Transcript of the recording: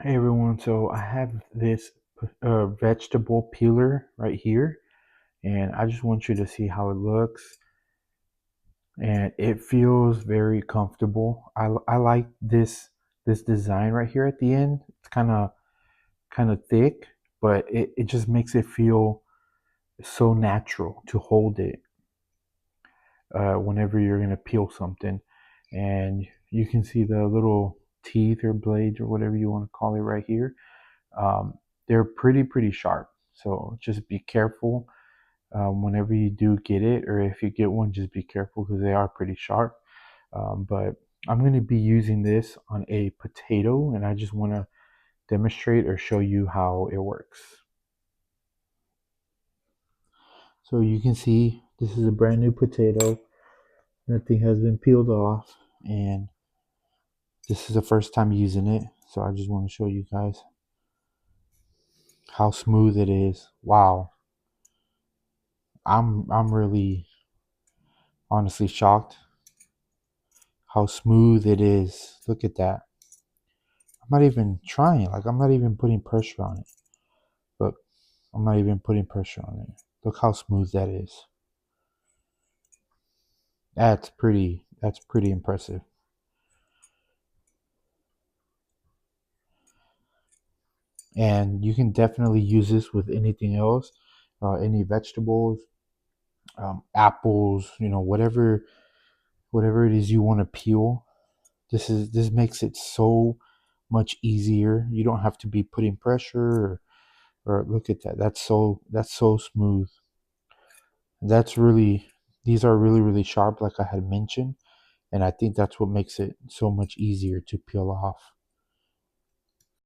Hey everyone, so I have this vegetable peeler right here, and I just want you to see how it looks. And it feels very comfortable. I like this design right here at the end. It's kind of thick, but it just makes it feel so natural to hold it whenever you're gonna peel something. And you can see the little teeth or blades or whatever you want to call it right here. um, they're pretty sharp. So just be careful whenever you do get it, or if you get one, just be careful because they are pretty sharp. But I'm going to be using this on a potato, and I just want to demonstrate or show you how it works. So you can see this is a brand new potato. Nothing has been peeled off, and this is the first time using it. So I just want to show you guys how smooth it is. Wow. I'm really honestly shocked how smooth it is. Look at that. I'm not even trying. Like, I'm not even putting pressure on it. Look, I'm not even putting pressure on it. Look how smooth that is. That's pretty impressive. And you can definitely use this with anything else, any vegetables, apples, whatever it is you want to peel. This makes it so much easier. You don't have to be putting pressure or look at that. That's so smooth. That's really These are really sharp, like I had mentioned, and I think that's what makes it so much easier to peel off.